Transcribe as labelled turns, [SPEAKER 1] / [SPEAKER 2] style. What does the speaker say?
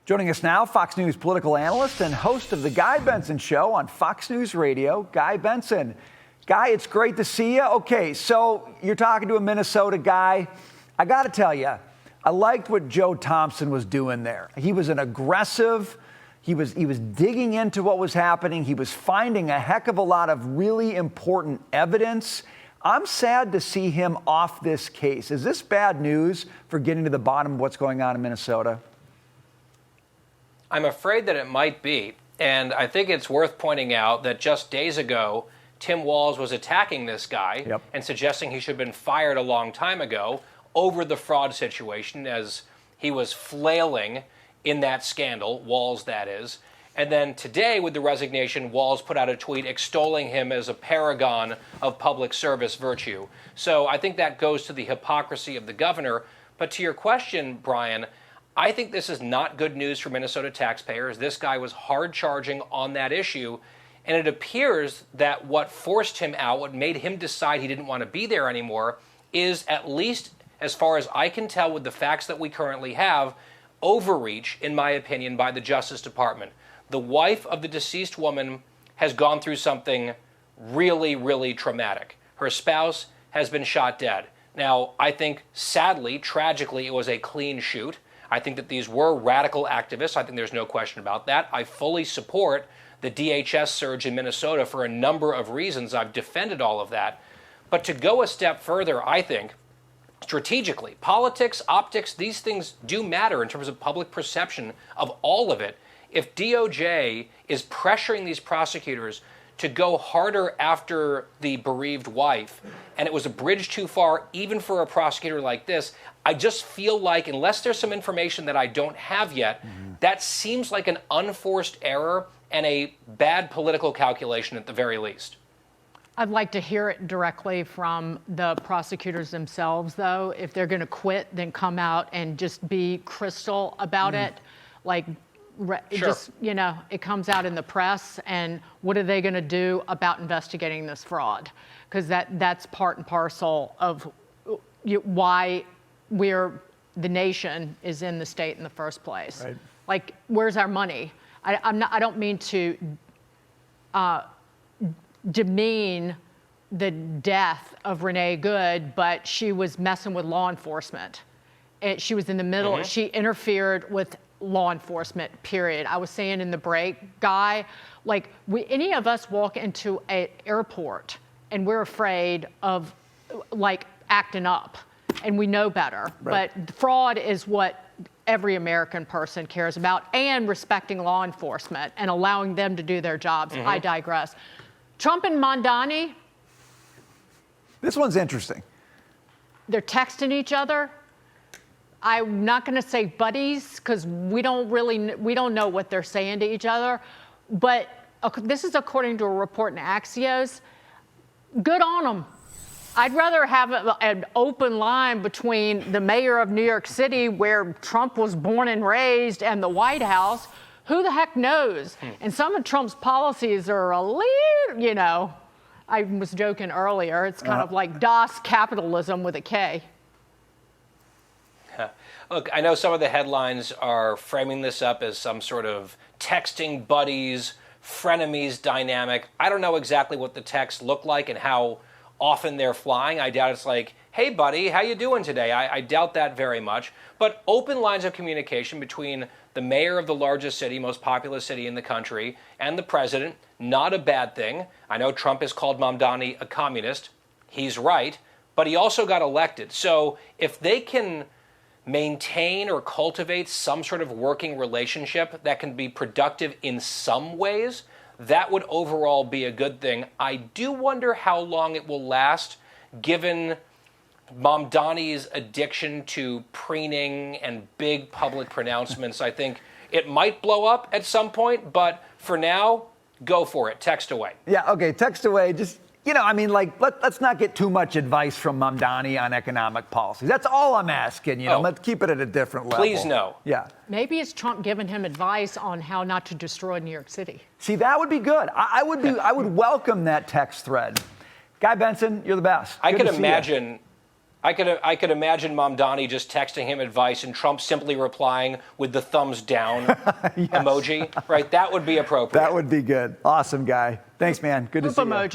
[SPEAKER 1] Joining us now, Fox News political analyst and host of the Guy Benson Show on Fox News Radio, Guy Benson. Guy, it's great to see you. Okay, so you're talking to a Minnesota guy. I got to tell you, I liked what Joe Thompson was doing there. He was an aggressive. He was digging into what was happening. He was finding a heck of a lot of really important evidence. I'm sad to see him off this case. Is this bad news for getting to the bottom of what's going on in Minnesota?
[SPEAKER 2] I'm afraid that it might be. And I think it's worth pointing out that just days ago, Tim Walz was attacking this guy and suggesting he should have been fired a long time ago over the fraud situation as he was flailing in that scandal, Walz that is. And then today with the resignation, Walz put out a tweet extolling him as a paragon of public service virtue. So I think that goes to the hypocrisy of the governor. But to your question, Brian, I think this is not good news for Minnesota taxpayers. This guy was hard charging on that issue. And it appears that what forced him out, what made him decide he didn't want to be there anymore, is, at least as far as I can tell with the facts that we currently have, overreach, in my opinion, by the Justice Department. The wife of the deceased woman has gone through something really, really traumatic. Her spouse has been shot dead. Now, I think, sadly, tragically, it was a clean shoot. I think that these were radical activists. I think there's no question about that. I fully support the DHS surge in Minnesota for a number of reasons. I've defended all of that. But to go a step further, I think, strategically, politics, optics, these things do matter in terms of public perception of all of it. If DOJ is pressuring these prosecutors to go harder after the bereaved wife, and it was a bridge too far, even for a prosecutor like this, I just feel like, unless there's some information that I don't have yet, that seems like an unforced error and a bad political calculation at the very least.
[SPEAKER 3] I'd like to hear it directly from the prosecutors themselves, though. If they're going to quit, then come out and just be crystal about it. Like, just, you know, it comes out in the press, and what are they going to do about investigating this fraud? Because that's part and parcel of why the nation is in the state in the first place. Right. Like, where's our money? I don't mean to demean the death of Renee Good, but she was messing with law enforcement. She was in the middle. She interfered with law enforcement, period. I was saying in the break, Guy, like, any of us walk into an airport and we're afraid of, like, acting up, and we know better. Right. But fraud is what every American person cares about, and respecting law enforcement and allowing them to do their jobs. I digress. Trump and Mamdani.
[SPEAKER 1] This one's interesting.
[SPEAKER 3] They're texting each other. I'm not going to say buddies because we don't know what they're saying to each other. But this is according to a report in Axios. Good on them. I'd rather have an open line between the mayor of New York City, where Trump was born and raised, and the White House. Who the heck knows? And some of Trump's policies are a little, you know, I was joking earlier. It's kind of like DOS capitalism with a K.
[SPEAKER 2] Look, I know some of the headlines are framing this up as some sort of texting buddies, frenemies dynamic. I don't know exactly what the texts look like and how often they're flying. I doubt it's like, hey, buddy, how you doing today? I doubt that very much. But open lines of communication between the mayor of the largest city, most populous city in the country, and the president, not a bad thing. I know Trump has called Mamdani a communist. He's right. But he also got elected. So if they can maintain or cultivate some sort of working relationship that can be productive in some ways, that would overall be a good thing. I do wonder how long it will last, given Mamdani's addiction to preening and big public pronouncements. I think it might blow up at some point, but for now, go for it. Text away. Yeah,
[SPEAKER 1] okay, text away. Just, you know, I mean, like, let's not get too much advice from Mamdani on economic policies. That's all I'm asking, you know. Let's keep it at a different level.
[SPEAKER 2] Please no.
[SPEAKER 1] Yeah.
[SPEAKER 3] Maybe it's Trump giving him advice on how not to destroy New York City.
[SPEAKER 1] See, that would be good. I would welcome that text thread. Guy Benson, you're the best.
[SPEAKER 2] I could imagine I could imagine Mamdani just texting him advice and Trump simply replying with the thumbs down emoji, right? That would be appropriate.
[SPEAKER 1] That would be good. Awesome, Guy. Thanks, man. Good to see you.